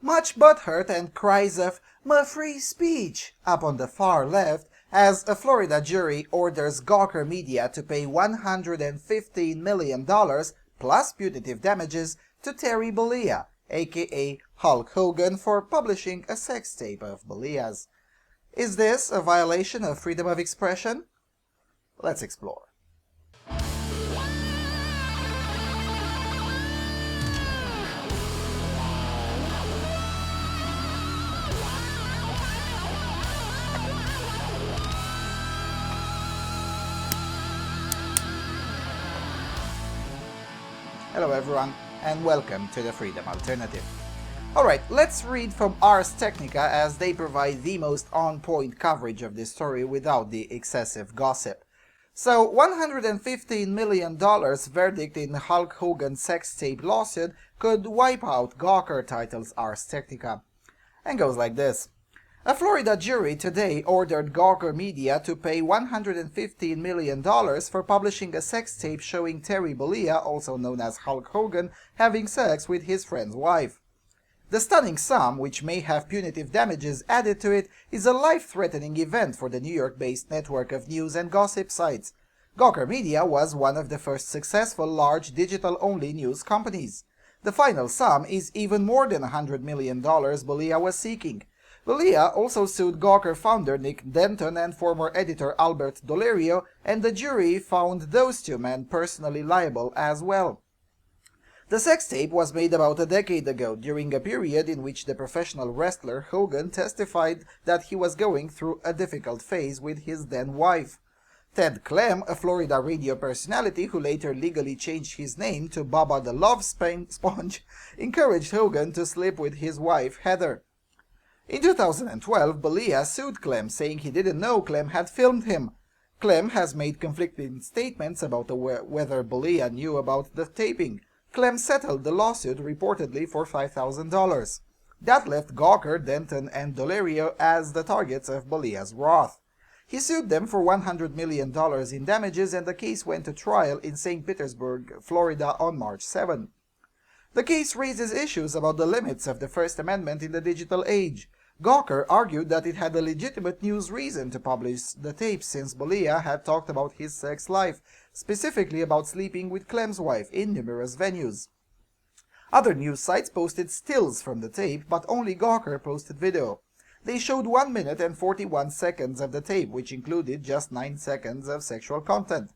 Much butthurt and cries of "my free speech" up on the far left as a Florida jury orders Gawker Media to pay $115 million plus punitive damages to Terry Bollea, aka Hulk Hogan, for publishing a sex tape of Bollea's. Is this a violation of freedom of expression? Let's explore. Hello everyone, and welcome to the Freedom Alternative. Alright, let's read from Ars Technica as they provide the most on-point coverage of this story without the excessive gossip. So, $115 million verdict in Hulk Hogan sex tape lawsuit could wipe out Gawker, titles Ars Technica. And goes like this. A Florida jury today ordered Gawker Media to pay $115 million for publishing a sex tape showing Terry Bollea, also known as Hulk Hogan, having sex with his friend's wife. The stunning sum, which may have punitive damages added to it, is a life-threatening event for the New York-based network of news and gossip sites. Gawker Media was one of the first successful large digital-only news companies. The final sum is even more than $100 million Bollea was seeking. Bollea also sued Gawker founder Nick Denton and former editor Albert Dolerio, and the jury found those two men personally liable as well. The sex tape was made about a decade ago, during a period in which the professional wrestler Hogan testified that he was going through a difficult phase with his then-wife. Ted Clem, a Florida radio personality who later legally changed his name to Bubba the Love Sponge, encouraged Hogan to sleep with his wife Heather. In 2012, Bollea sued Clem, saying he didn't know Clem had filmed him. Clem has made conflicting statements about whether Bollea knew about the taping. Clem settled the lawsuit reportedly for $5,000. That left Gawker, Denton, and Dolerio as the targets of Bollea's wrath. He sued them for $100 million in damages, and the case went to trial in St. Petersburg, Florida on March 7. The case raises issues about the limits of the First Amendment in the digital age. Gawker argued that it had a legitimate news reason to publish the tape since Bollea had talked about his sex life, specifically about sleeping with Clem's wife in numerous venues. Other news sites posted stills from the tape, but only Gawker posted video. They showed 1 minute and 41 seconds of the tape, which included just 9 seconds of sexual content.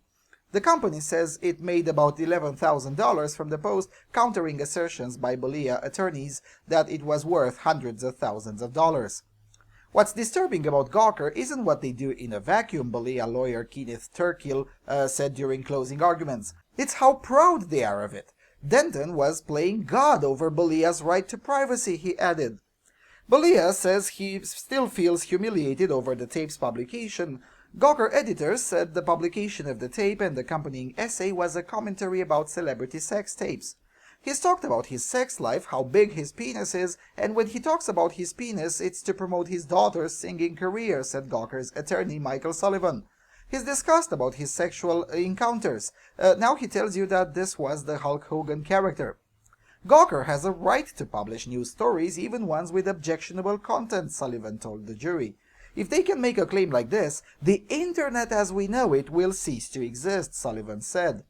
The company says it made about $11,000 from the post, countering assertions by Bollea attorneys that it was worth hundreds of thousands of dollars. What's disturbing about Gawker isn't what they do in a vacuum, Bollea lawyer Kenneth Turkill said during closing arguments. It's how proud they are of it. Denton was playing God over Bollea's right to privacy, he added. Bollea says he still feels humiliated over the tape's publication. Gawker editors said the publication of the tape and the accompanying essay was a commentary about celebrity sex tapes. He's talked about his sex life, how big his penis is, and when he talks about his penis, it's to promote his daughter's singing career, said Gawker's attorney Michael Sullivan. He's discussed about his sexual encounters. Now he tells you that this was the Hulk Hogan character. Gawker has a right to publish news stories, even ones with objectionable content, Sullivan told the jury. If they can make a claim like this, the internet as we know it will cease to exist, Sullivan said.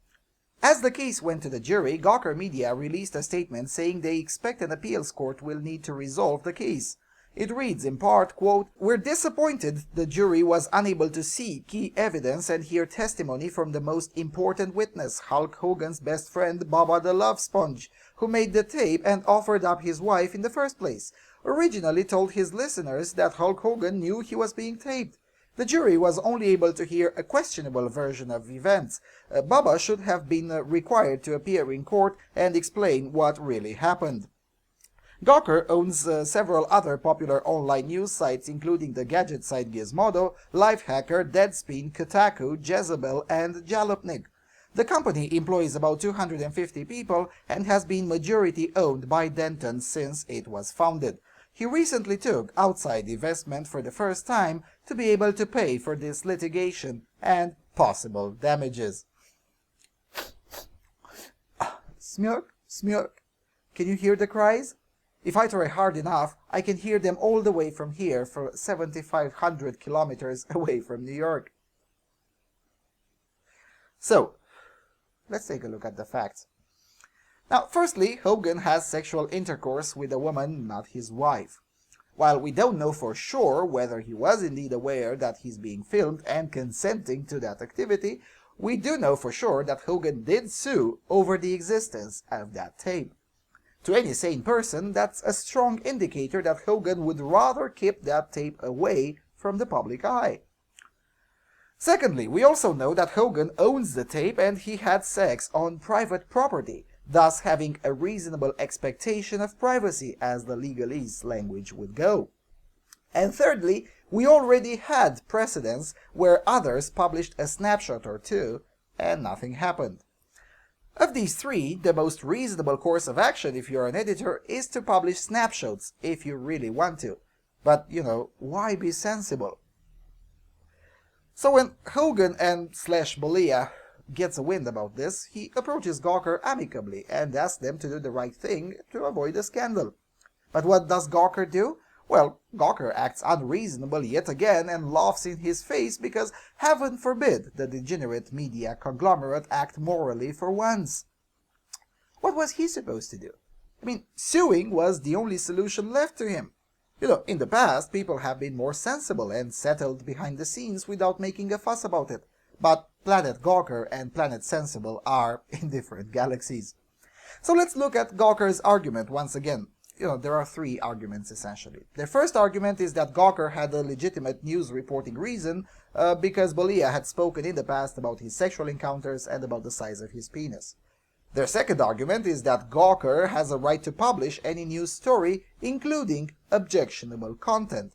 As the case went to the jury, Gawker Media released a statement saying they expect an appeals court will need to resolve the case. It reads in part, quote, "We're disappointed the jury was unable to see key evidence and hear testimony from the most important witness, Hulk Hogan's best friend Bubba the Love Sponge, who made the tape and offered up his wife in the first place. Originally told his listeners that Hulk Hogan knew he was being taped. The jury was only able to hear a questionable version of events. Bubba should have been required to appear in court and explain what really happened." Gawker owns several other popular online news sites, including the gadget site Gizmodo, Lifehacker, Deadspin, Kotaku, Jezebel, and Jalopnik. The company employs about 250 people and has been majority owned by Denton since it was founded. He recently took outside investment for the first time to be able to pay for this litigation and possible damages. Smurk, smurk. Can you hear the cries? If I try hard enough, I can hear them all the way from here, for 7,500 kilometers away from New York. So, let's take a look at the facts. Now, firstly, Hogan has sexual intercourse with a woman not his wife. While we don't know for sure whether he was indeed aware that he's being filmed and consenting to that activity, we do know for sure that Hogan did sue over the existence of that tape. To any sane person, that's a strong indicator that Hogan would rather keep that tape away from the public eye. Secondly, we also know that Hogan owns the tape and he had sex on private property, thus having a reasonable expectation of privacy, as the legalese language would go. And thirdly, we already had precedents where others published a snapshot or two and nothing happened. Of these three, the most reasonable course of action if you're an editor is to publish snapshots if you really want to. But, why be sensible? So when Hogan and Bolia gets a wind about this, he approaches Gawker amicably and asks them to do the right thing to avoid a scandal. But what does Gawker do? Well, Gawker acts unreasonable yet again and laughs in his face because, heaven forbid, the degenerate media conglomerate act morally for once. What was he supposed to do? Suing was the only solution left to him. In the past, people have been more sensible and settled behind the scenes without making a fuss about it. But Planet Gawker and Planet Sensible are in different galaxies. So let's look at Gawker's argument once again. There are three arguments essentially. The first argument is that Gawker had a legitimate news reporting reason because Bolia had spoken in the past about his sexual encounters and about the size of his penis. Their second argument is that Gawker has a right to publish any news story, including objectionable content.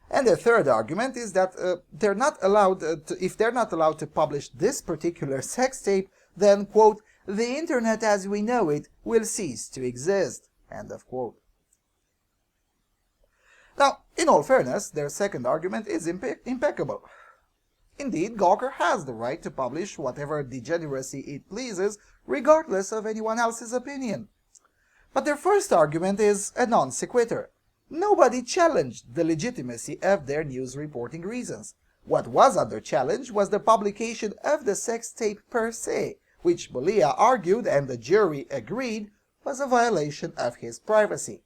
And the third argument is that if they're not allowed to publish this particular sex tape, then, quote, the internet as we know it will cease to exist, end of quote. Now, in all fairness, their second argument is impeccable. Indeed, Gawker has the right to publish whatever degeneracy it pleases, regardless of anyone else's opinion. But their first argument is a non sequitur. Nobody challenged the legitimacy of their news reporting reasons. What was under challenge was the publication of the sex tape per se, which Bolia argued and the jury agreed was a violation of his privacy.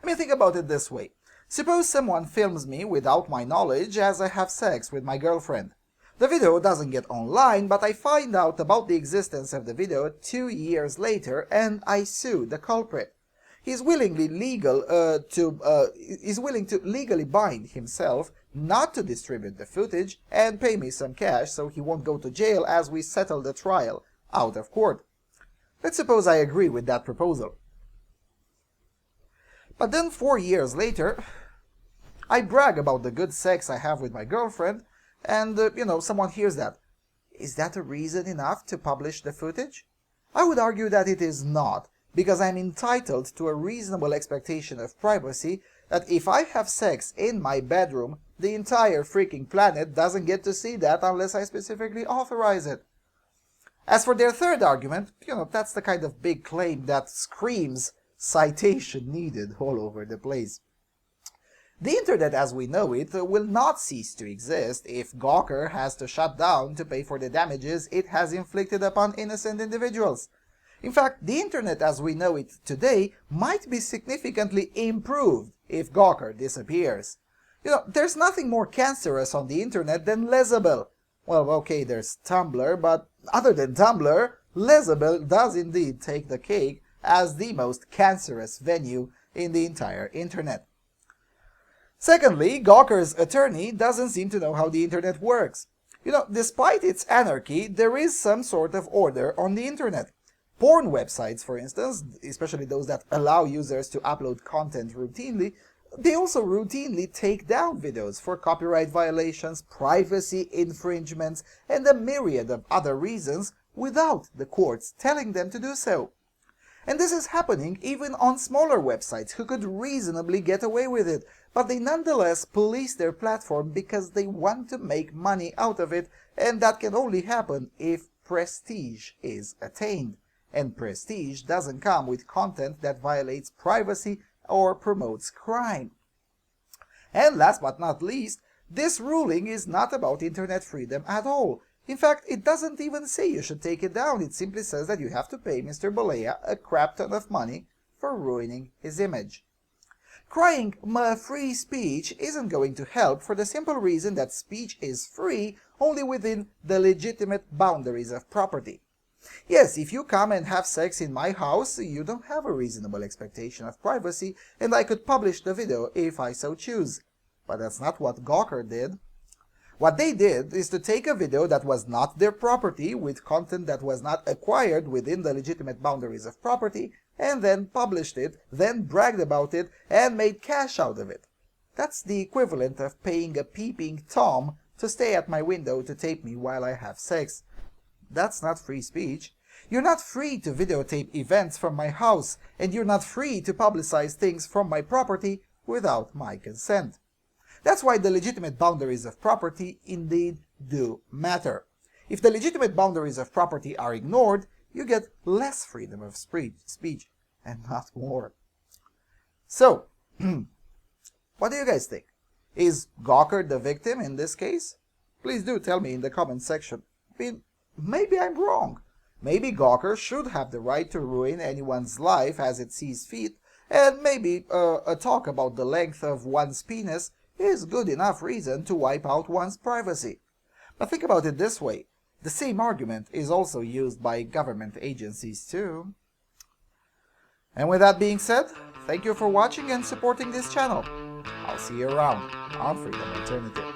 Think about it this way. Suppose someone films me without my knowledge as I have sex with my girlfriend. The video doesn't get online, but I find out about the existence of the video 2 years later and I sue the culprit. He's willing to legally bind himself not to distribute the footage and pay me some cash so he won't go to jail as we settle the trial out of court. Let's suppose I agree with that proposal. But then 4 years later, I brag about the good sex I have with my girlfriend, and, someone hears that. Is that a reason enough to publish the footage? I would argue that it is not, because I'm entitled to a reasonable expectation of privacy that if I have sex in my bedroom, the entire freaking planet doesn't get to see that unless I specifically authorize it. As for their third argument, that's the kind of big claim that screams citation needed all over the place. The internet as we know it will not cease to exist if Gawker has to shut down to pay for the damages it has inflicted upon innocent individuals. In fact, the internet as we know it today might be significantly improved if Gawker disappears. There's nothing more cancerous on the internet than Lezabel. Well, okay, there's Tumblr, but other than Tumblr, Lezabel does indeed take the cake as the most cancerous venue in the entire internet. Secondly, Gawker's attorney doesn't seem to know how the internet works. Despite its anarchy, there is some sort of order on the internet. Porn websites, for instance, especially those that allow users to upload content routinely, they also routinely take down videos for copyright violations, privacy infringements, and a myriad of other reasons without the courts telling them to do so. And this is happening even on smaller websites who could reasonably get away with it, but they nonetheless police their platform because they want to make money out of it, and that can only happen if prestige is attained. and prestige doesn't come with content that violates privacy or promotes crime. And last but not least, this ruling is not about internet freedom at all. In fact, it doesn't even say you should take it down. It simply says that you have to pay Mr. Bolea a crap ton of money for ruining his image. Crying free speech isn't going to help for the simple reason that speech is free only within the legitimate boundaries of property. Yes, if you come and have sex in my house, you don't have a reasonable expectation of privacy, and I could publish the video if I so choose. But that's not what Gawker did. What they did is to take a video that was not their property, with content that was not acquired within the legitimate boundaries of property, and then published it, then bragged about it, and made cash out of it. That's the equivalent of paying a peeping Tom to stay at my window to tape me while I have sex. That's not free speech. You're not free to videotape events from my house, and you're not free to publicize things from my property without my consent. That's why the legitimate boundaries of property indeed do matter. If the legitimate boundaries of property are ignored, you get less freedom of speech and not more. So, what do you guys think? Is Gawker the victim in this case? Please do tell me in the comment section. I mean, maybe I'm wrong. Maybe Gawker should have the right to ruin anyone's life as it sees fit, and maybe a talk about the length of one's penis is good enough reason to wipe out one's privacy. But think about it this way. The same argument is also used by government agencies too. And with that being said, thank you for watching and supporting this channel. I'll see you around on Freedom Alternative.